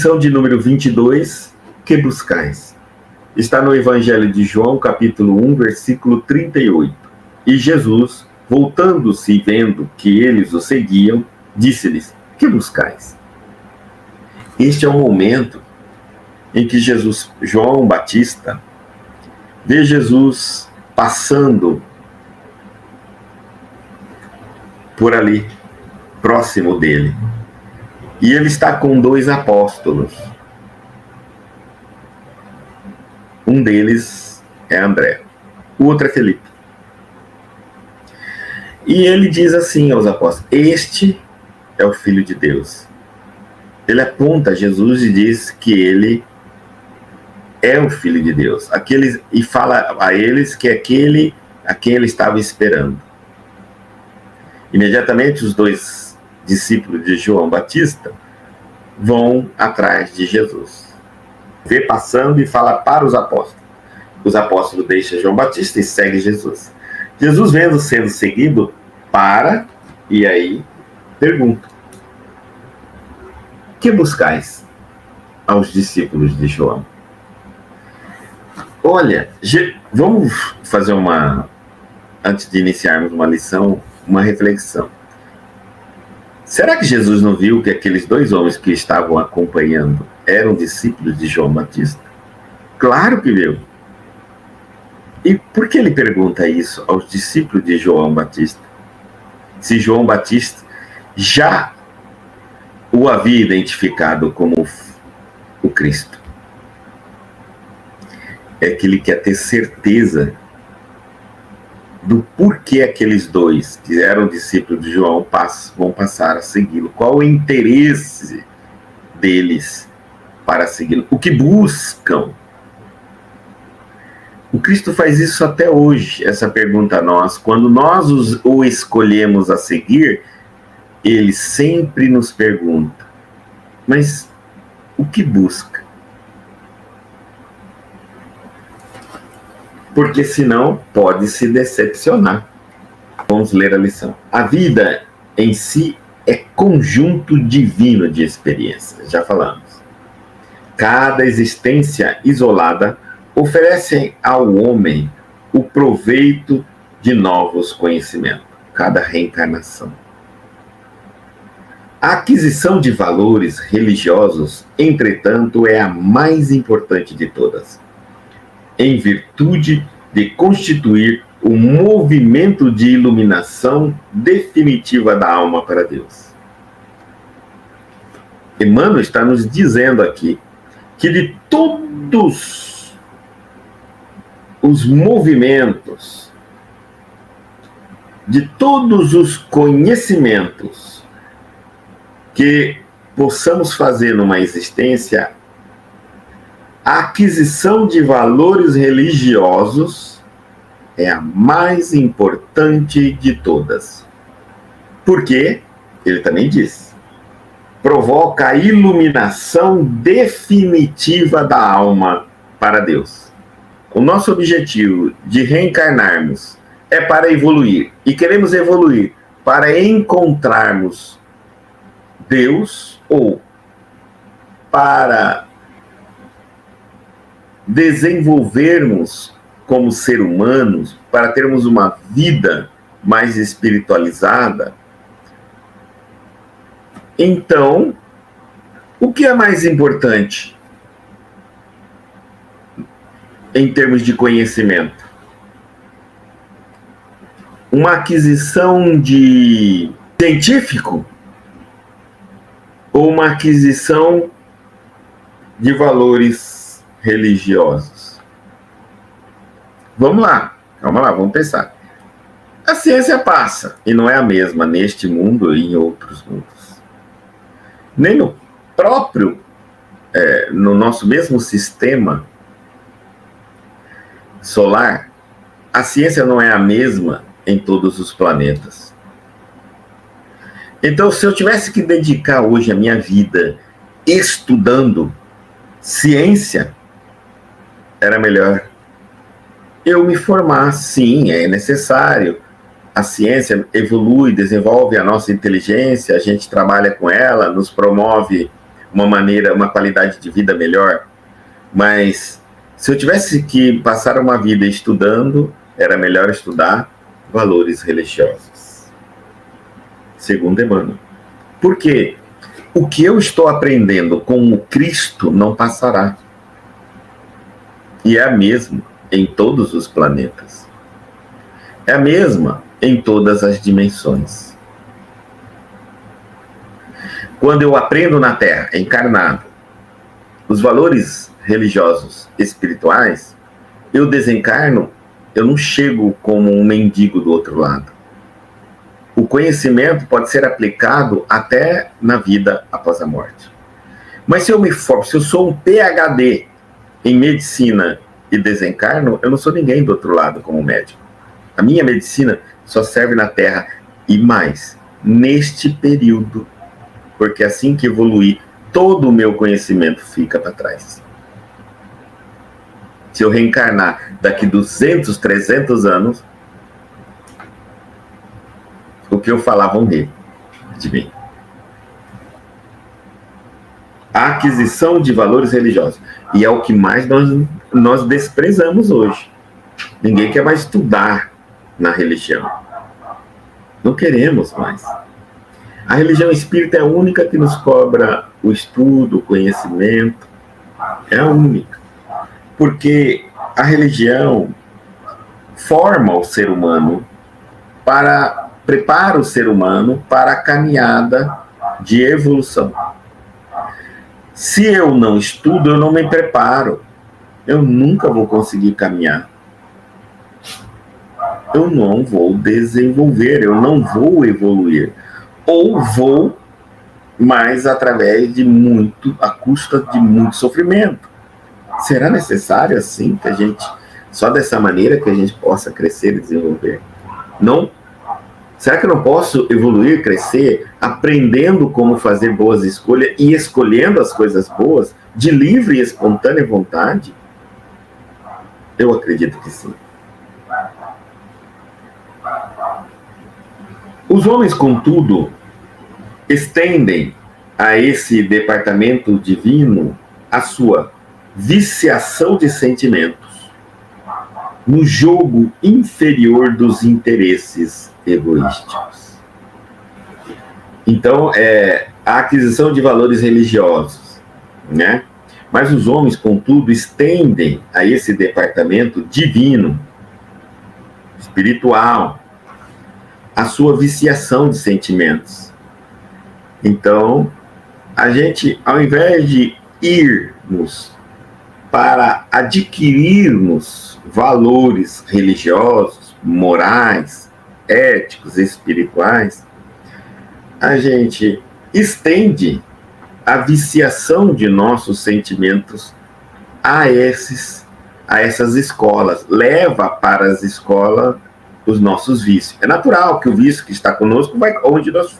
Lição de número 22, que buscais? Está no Evangelho de João, capítulo 1, versículo 38. E Jesus, voltando-se e vendo que eles o seguiam, disse-lhes: que buscais? Este é o momento em que João Batista, vê Jesus passando por ali, próximo dele. E ele está com dois apóstolos. Um deles é André, o outro é Felipe. E ele diz assim aos apóstolos: este é o Filho de Deus. Ele aponta a Jesus e diz que ele é o Filho de Deus. E fala a eles que aquele a quem ele estava esperando. Imediatamente os dois discípulos de João Batista vão atrás de Jesus. Vê passando e fala para os apóstolos. Os apóstolos deixam João Batista e seguem Jesus. Jesus, vendo sendo seguido, para e aí pergunta: que buscais? Aos discípulos de João. Olha, vamos fazer antes de iniciarmos uma lição, uma reflexão. Será que Jesus não viu que aqueles dois homens que estavam acompanhando eram discípulos de João Batista? Claro que viu. E por que ele pergunta isso aos discípulos de João Batista? Se João Batista já o havia identificado como o Cristo. É que ele quer ter certeza do porquê aqueles dois, que eram discípulos de João, vão passar a segui-lo. Qual o interesse deles para segui-lo? O que buscam? O Cristo faz isso até hoje, essa pergunta a nós. Quando nós o escolhemos a seguir, ele sempre nos pergunta: mas o que busca? Porque senão pode se decepcionar. Vamos ler a lição. A vida em si é conjunto divino de experiências, já falamos. Cada existência isolada oferece ao homem o proveito de novos conhecimentos, cada reencarnação. A aquisição de valores religiosos, entretanto, é a mais importante de todas, em virtude de constituir o movimento de iluminação definitiva da alma para Deus. Emmanuel está nos dizendo aqui que de todos os movimentos, de todos os conhecimentos que possamos fazer numa existência, a aquisição de valores religiosos é a mais importante de todas. Porque, ele também diz, provoca a iluminação definitiva da alma para Deus. O nosso objetivo de reencarnarmos é para evoluir. E queremos evoluir para encontrarmos Deus ou para desenvolvermos como ser humanos, para termos uma vida mais espiritualizada. Então, o que é mais importante em termos de conhecimento? Uma aquisição de científico ou uma aquisição de valores religiosos? Vamos lá, calma lá, vamos pensar. A ciência passa, e não é a mesma neste mundo e em outros mundos. Nem no próprio, no nosso mesmo sistema solar, a ciência não é a mesma em todos os planetas. Então, se eu tivesse que dedicar hoje a minha vida estudando ciência, era melhor eu me formar. Sim, é necessário. A ciência evolui, desenvolve a nossa inteligência, a gente trabalha com ela, nos promove uma maneira, uma qualidade de vida melhor, mas se eu tivesse que passar uma vida estudando, era melhor estudar valores religiosos, segundo Emmanuel. Por quê? O que eu estou aprendendo com o Cristo não passará. E é a mesma em todos os planetas. É a mesma em todas as dimensões. Quando eu aprendo na Terra, encarnado, os valores religiosos espirituais, eu desencarno, eu não chego como um mendigo do outro lado. O conhecimento pode ser aplicado até na vida após a morte. Mas se eu me formo, se eu sou um PhD em medicina e desencarno, eu não sou ninguém do outro lado como médico. A minha medicina só serve na Terra e mais, neste período, porque assim que evoluir, todo o meu conhecimento fica para trás. Se eu reencarnar daqui 200, 300 anos, o que eu falar vão rir de mim. A aquisição de valores religiosos. E é o que mais nós desprezamos hoje. Ninguém quer mais estudar na religião. Não queremos mais. A religião espírita é a única que nos cobra o estudo, o conhecimento. É a única. Porque a religião forma o ser humano prepara o ser humano para a caminhada de evolução. Se eu não estudo, eu não me preparo. Eu nunca vou conseguir caminhar. Eu não vou desenvolver, eu não vou evoluir. Ou vou, mas através de à custa de muito sofrimento. Será necessário assim que a gente, só dessa maneira que a gente possa crescer e desenvolver? Não. Será que eu não posso evoluir, crescer, aprendendo como fazer boas escolhas e escolhendo as coisas boas de livre e espontânea vontade? Eu acredito que sim. Os homens, contudo, estendem a esse departamento divino a sua viciação de sentimentos no jogo inferior dos interesses egoísticos. Então, a aquisição de valores religiosos, né? Mas os homens, contudo, estendem a esse departamento divino, espiritual, a sua viciação de sentimentos. Então, a gente, ao invés de irmos para adquirirmos valores religiosos, morais, éticos, espirituais, a gente estende a viciação de nossos sentimentos a essas escolas, leva para as escolas os nossos vícios. É natural que o vício que está conosco vai onde nós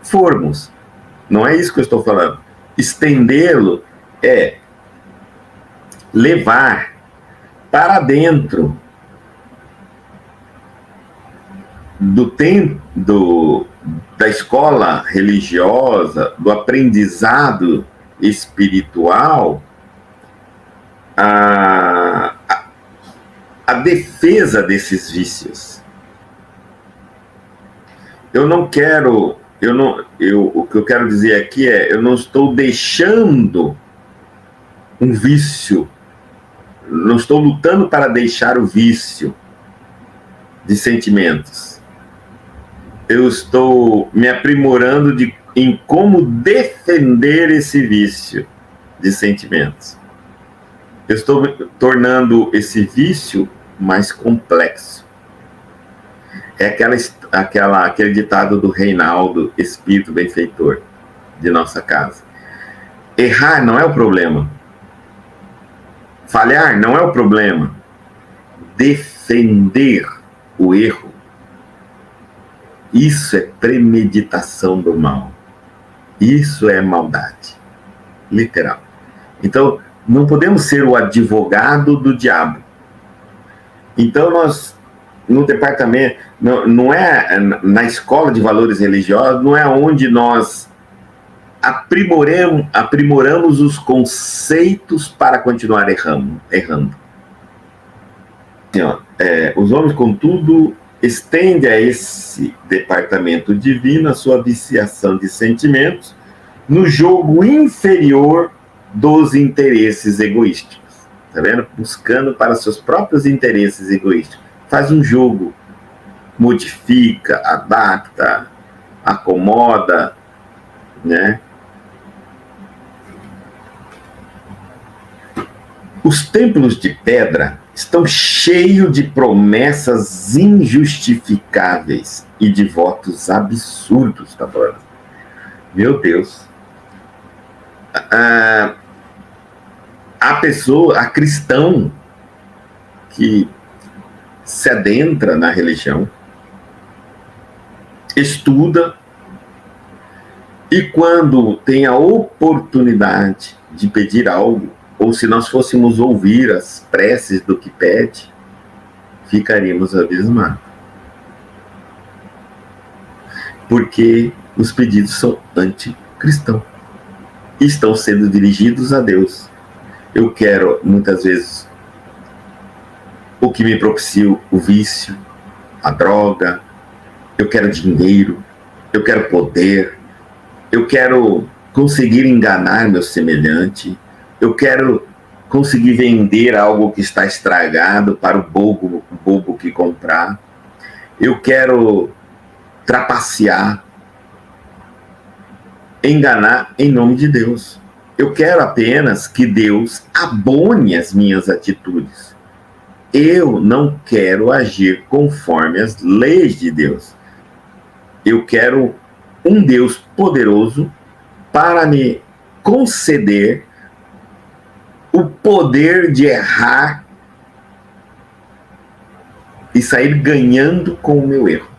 formos. Não é isso que eu estou falando. Estendê-lo é levar para dentro da escola religiosa, do aprendizado espiritual, a defesa desses vícios. O que eu quero dizer aqui eu não estou deixando um vício, não estou lutando para deixar o vício de sentimentos. Eu estou me aprimorando em como defender esse vício de sentimentos. Eu estou tornando esse vício mais complexo. É aquele ditado do Reinaldo, espírito benfeitor de nossa casa. Errar não é o problema. Falhar não é o problema. Defender o erro, isso é premeditação do mal. Isso é maldade. Literal. Então, não podemos ser o advogado do diabo. Então, nós, no departamento, não é na escola de valores religiosos, não é onde nós aprimoramos os conceitos para continuar errando. Os homens, contudo, estendem a esse departamento divino a sua viciação de sentimentos no jogo inferior dos interesses egoísticos. Tá vendo? Buscando para seus próprios interesses egoísticos. Faz um jogo, modifica, adapta, acomoda, né? Os templos de pedra estão cheios de promessas injustificáveis e de votos absurdos, tá falando? Meu Deus. A cristão que se adentra na religião, estuda, e quando tem a oportunidade de pedir algo, ou se nós fôssemos ouvir as preces do que pede, ficaríamos abismados. Porque os pedidos são anticristãos. Estão sendo dirigidos a Deus. Eu quero, muitas vezes, o que me propicia o vício, a droga, eu quero dinheiro, eu quero poder, eu quero conseguir enganar meu semelhante, eu quero conseguir vender algo que está estragado para o bobo que comprar, eu quero trapacear, enganar em nome de Deus. Eu quero apenas que Deus abone as minhas atitudes. Eu não quero agir conforme as leis de Deus. Eu quero um Deus poderoso para me conceder o poder de errar e sair ganhando com o meu erro.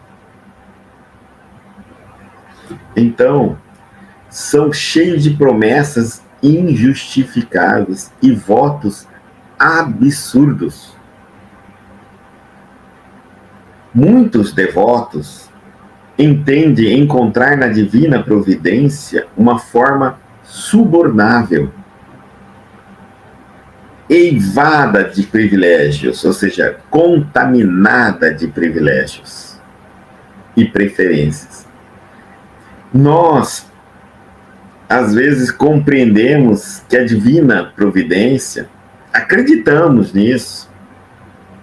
Então, são cheios de promessas injustificáveis e votos absurdos. Muitos devotos entendem encontrar na divina providência uma forma subornável, eivada de privilégios, ou seja, contaminada de privilégios e preferências. Nós, às vezes, compreendemos que a divina providência, acreditamos nisso,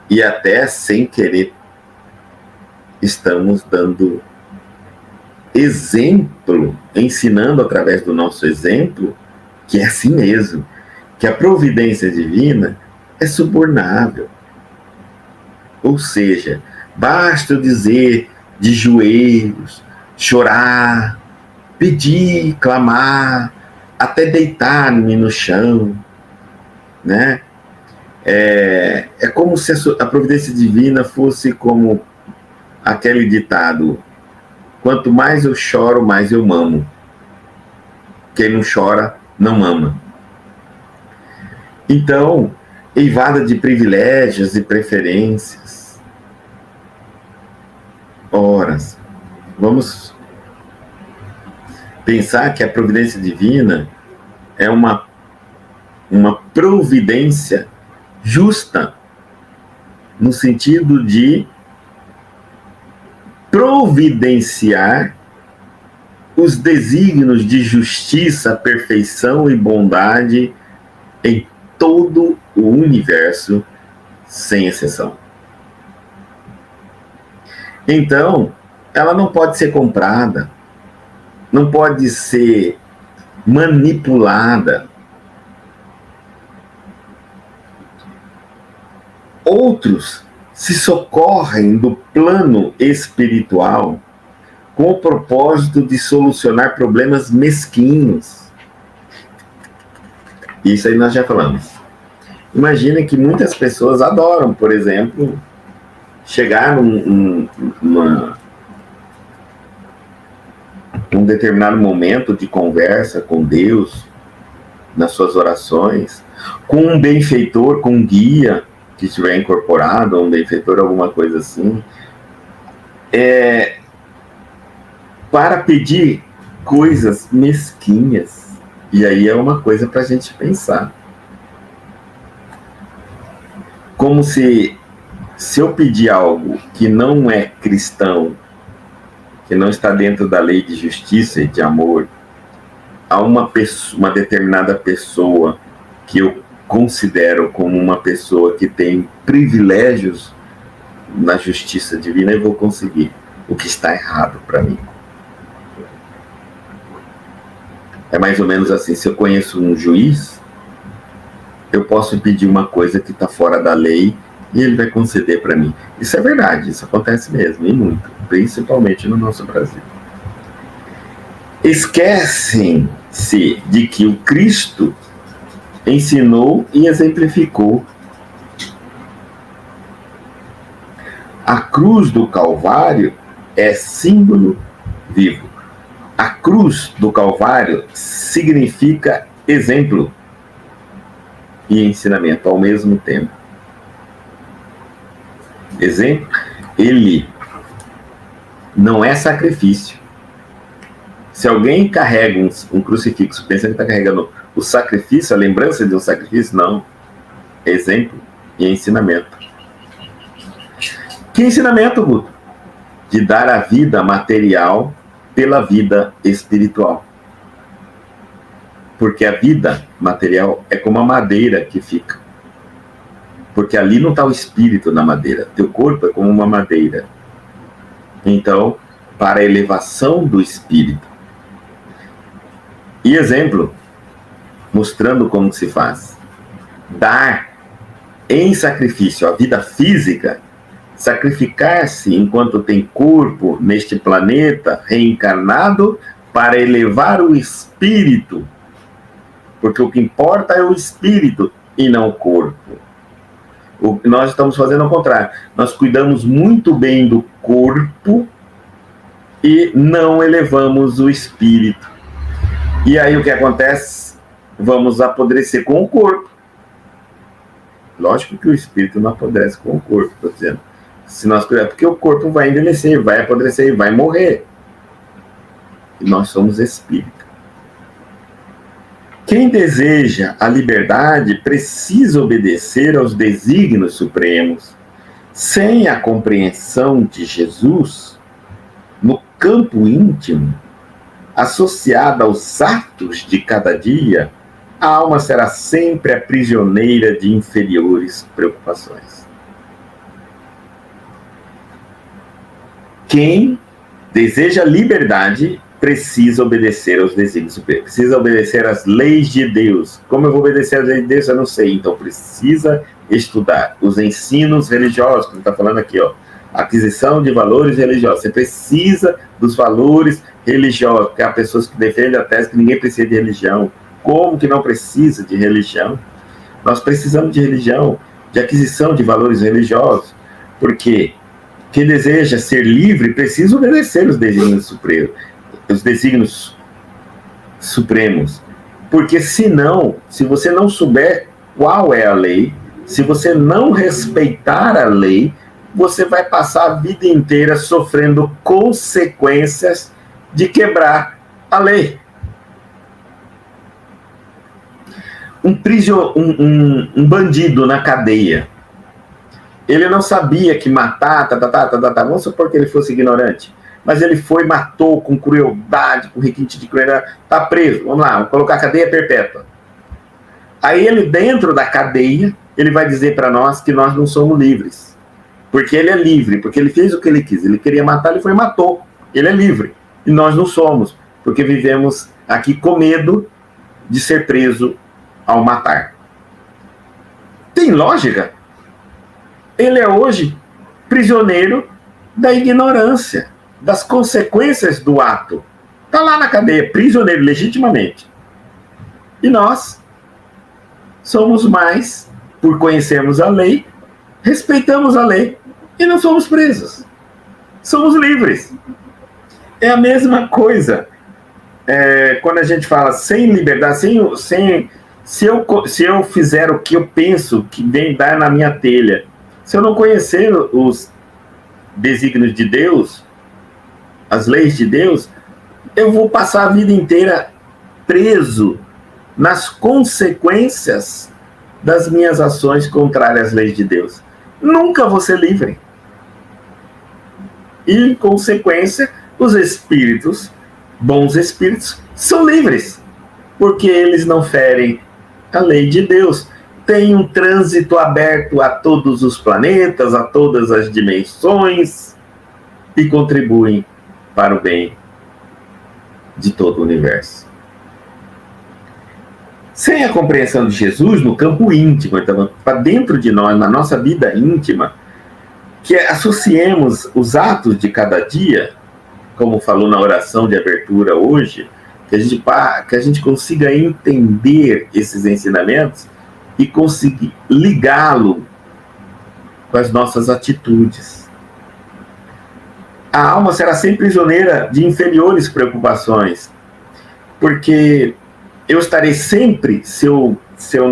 e até sem querer estamos dando exemplo, ensinando através do nosso exemplo, que é assim mesmo, que a providência divina é subornável. Ou seja, basta eu dizer de joelhos, chorar, pedir, clamar, até deitar-me no chão, né? É como se a providência divina fosse como aquele ditado: quanto mais eu choro, mais eu mamo. Quem não chora, não mama. Então, eivada de privilégios e preferências. Ora, vamos pensar que a providência divina é uma providência justa, no sentido de providenciar os desígnios de justiça, perfeição e bondade em todo o universo, sem exceção. Então, ela não pode ser comprada, não pode ser manipulada. Outros se socorrem do plano espiritual com o propósito de solucionar problemas mesquinhos. Isso aí nós já falamos. Imagina que muitas pessoas adoram, por exemplo, chegar num determinado momento de conversa com Deus, nas suas orações, com um benfeitor, com um guia que estiver incorporado, um benfeitor, alguma coisa assim, para pedir coisas mesquinhas. E aí é uma coisa para a gente pensar. Como se eu pedir algo que não é cristão, que não está dentro da lei de justiça e de amor, a uma determinada pessoa que eu considero como uma pessoa que tem privilégios na justiça divina, eu vou conseguir o que está errado para mim. É mais ou menos assim, se eu conheço um juiz, eu posso pedir uma coisa que está fora da lei e ele vai conceder para mim. Isso é verdade, isso acontece mesmo, e muito, principalmente no nosso Brasil. Esquecem-se de que o Cristo ensinou e exemplificou. A cruz do Calvário é símbolo vivo. A cruz do Calvário significa exemplo e ensinamento ao mesmo tempo. Exemplo, ele não é sacrifício. Se alguém carrega um crucifixo pensando que está carregando o sacrifício, a lembrança de um sacrifício, não. É exemplo e ensinamento. Que ensinamento, Guto? De dar a vida material pela vida espiritual. Porque a vida material é como a madeira que fica. Porque ali não está o espírito na madeira. Teu corpo é como uma madeira. Então, para a elevação do espírito. E exemplo, mostrando como se faz. Dar em sacrifício a vida física, sacrificar-se enquanto tem corpo neste planeta reencarnado para elevar o espírito. Porque o que importa é o espírito e não o corpo. O que nós estamos fazendo ao contrário. Nós cuidamos muito bem do corpo e não elevamos o espírito. E aí o que acontece? Vamos apodrecer com o corpo. Lógico que o espírito não apodrece com o corpo, estou dizendo. Se nós cuidarmos, porque o corpo vai envelhecer, vai apodrecer, vai morrer. E nós somos espírito. Quem deseja a liberdade precisa obedecer aos desígnios supremos. Sem a compreensão de Jesus, no campo íntimo, associada aos atos de cada dia, a alma será sempre a prisioneira de inferiores preocupações. Quem deseja liberdade precisa obedecer aos desígnios supremos, precisa obedecer às leis de Deus. Como eu vou obedecer às leis de Deus, eu não sei. Então precisa estudar os ensinos religiosos, que ele está falando aqui, ó. Aquisição de valores religiosos. Você precisa dos valores religiosos, porque há pessoas que defendem a tese que ninguém precisa de religião. Como que não precisa de religião? Nós precisamos de religião, de aquisição de valores religiosos, porque quem deseja ser livre precisa obedecer os desígnios supremos, porque senão, se você não souber qual é a lei, se você não respeitar a lei, você vai passar a vida inteira sofrendo consequências de quebrar a lei. Um bandido na cadeia, ele não sabia que matar, vamos supor que ele fosse ignorante, mas ele foi, matou com crueldade, com requinte de crueldade, está preso, vamos lá, vamos colocar cadeia perpétua. Aí ele, dentro da cadeia, ele vai dizer para nós que nós não somos livres, porque ele é livre, porque ele fez o que ele quis, ele queria matar, ele foi e matou, ele é livre, e nós não somos, porque vivemos aqui com medo de ser preso ao matar. Tem lógica? Ele é hoje prisioneiro da ignorância, das consequências do ato. Está lá na cadeia, prisioneiro legitimamente. E nós somos mais, por conhecermos a lei, respeitamos a lei e não somos presos. Somos livres. É a mesma coisa. Quando a gente fala sem liberdade, se eu fizer o que eu penso que vem dar na minha telha, se eu não conhecer os desígnios de Deus, as leis de Deus, eu vou passar a vida inteira preso nas consequências das minhas ações contrárias às leis de Deus. Nunca vou ser livre. E, em consequência, os espíritos, bons espíritos, são livres, porque eles não ferem a lei de Deus. Tem um trânsito aberto a todos os planetas, a todas as dimensões, e contribuem para o bem de todo o universo. Sem a compreensão de Jesus no campo íntimo, então, para dentro de nós, na nossa vida íntima, que associemos os atos de cada dia, como falou na oração de abertura hoje, que a gente consiga entender esses ensinamentos e conseguir ligá-lo com as nossas atitudes. A alma será sempre prisioneira de inferiores preocupações, porque eu estarei sempre, se eu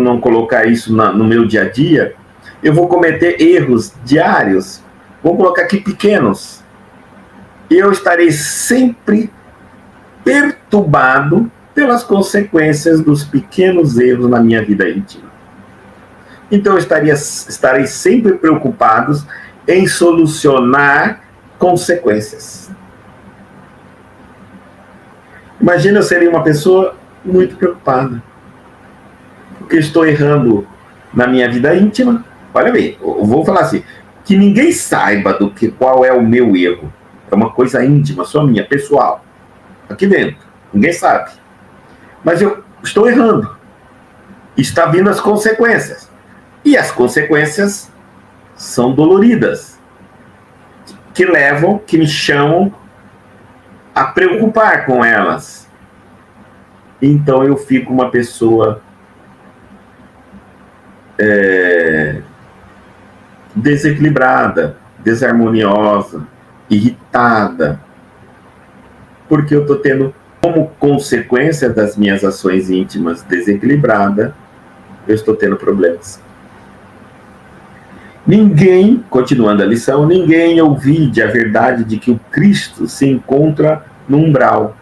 não colocar isso no meu dia a dia, eu vou cometer erros diários, vou colocar aqui pequenos, e eu estarei sempre perturbado pelas consequências dos pequenos erros na minha vida íntima. Então eu estarei sempre preocupado em solucionar consequências. Imagina, eu seria uma pessoa muito preocupada, porque estou errando na minha vida íntima. Olha bem, eu vou falar assim, que ninguém saiba qual é o meu erro. É uma coisa íntima, só minha, pessoal. Aqui dentro, ninguém sabe. Mas eu estou errando. Está vindo as consequências. E as consequências são doloridas, que me chamam a preocupar com elas. Então eu fico uma pessoa desequilibrada, desarmoniosa, irritada, porque eu estou tendo, como consequência das minhas ações íntimas desequilibrada, eu estou tendo problemas. Ninguém, continuando a lição, ninguém ouvide a verdade de que o Cristo se encontra no umbral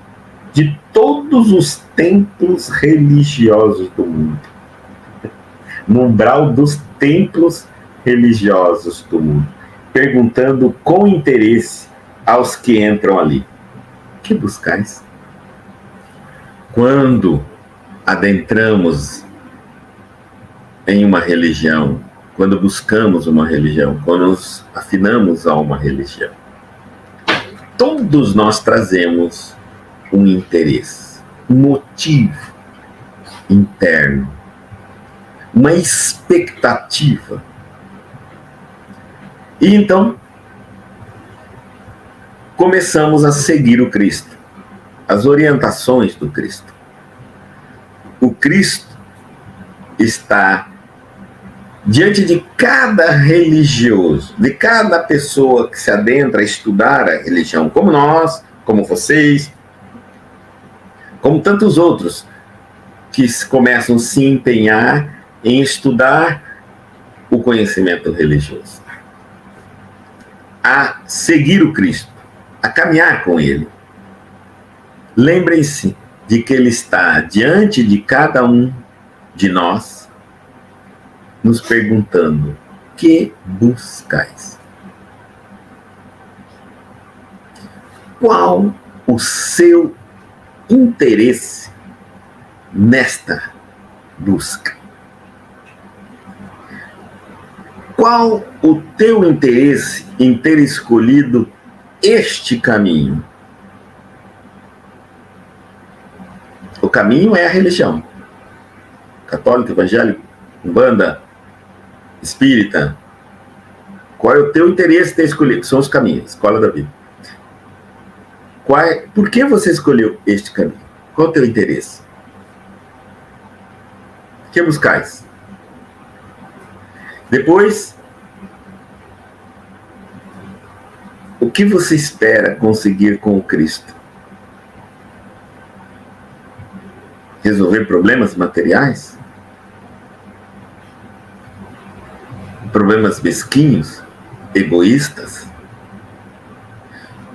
de todos os templos religiosos do mundo. No umbral dos templos religiosos do mundo, perguntando com interesse aos que entram ali: que buscais? Quando adentramos em uma religião, quando buscamos uma religião, quando nos afinamos a uma religião, todos nós trazemos um interesse, um motivo interno, uma expectativa. E então começamos a seguir o Cristo, as orientações do Cristo. O Cristo está diante de cada religioso, de cada pessoa que se adentra a estudar a religião, como nós, como vocês, como tantos outros que começam a se empenhar em estudar o conhecimento religioso, a seguir o Cristo, a caminhar com Ele. Lembrem-se de que Ele está diante de cada um de nós, nos perguntando: que buscais? Qual o seu interesse nesta busca? Qual o teu interesse em ter escolhido este caminho? O caminho é a religião. Católico, evangélico, umbanda, espírita. Qual é o teu interesse em ter escolhido? São os caminhos, escola da vida. Por que você escolheu este caminho? Qual é o teu interesse? O que buscais? Depois, o que você espera conseguir com o Cristo? Resolver problemas materiais? Problemas mesquinhos? Egoístas?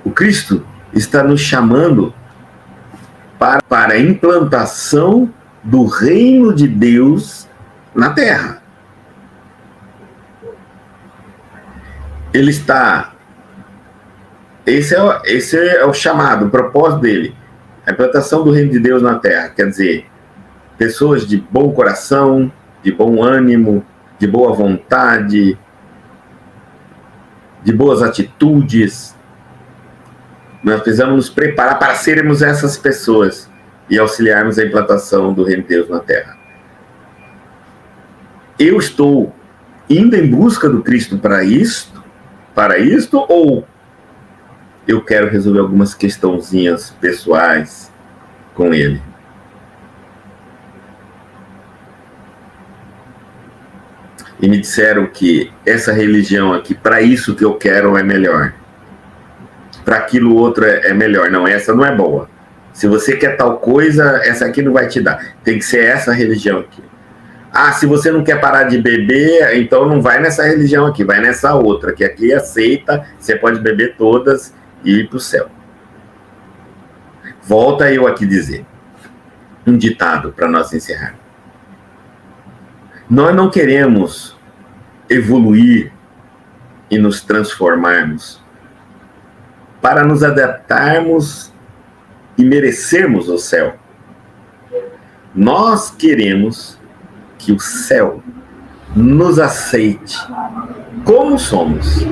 O Cristo está nos chamando para a implantação do reino de Deus na terra. Ele está... Esse é o chamado, o propósito dele. A implantação do reino de Deus na terra. Quer dizer, pessoas de bom coração, de bom ânimo, de boa vontade, de boas atitudes. Nós precisamos nos preparar para sermos essas pessoas e auxiliarmos a implantação do reino de Deus na terra. Eu estou indo em busca do Cristo para isto, ou eu quero resolver algumas questãozinhas pessoais com ele? E me disseram que essa religião aqui, para isso que eu quero, é melhor. Para aquilo outro é melhor. Não, essa não é boa. Se você quer tal coisa, essa aqui não vai te dar. Tem que ser essa religião aqui. Ah, se você não quer parar de beber, então não vai nessa religião aqui, vai nessa outra, que aqui aceita, você pode beber todas e ir para o céu. Volta eu aqui dizer um ditado para nós encerrar. Nós não queremos evoluir e nos transformarmos para nos adaptarmos e merecermos o céu. Nós queremos que o céu nos aceite como somos.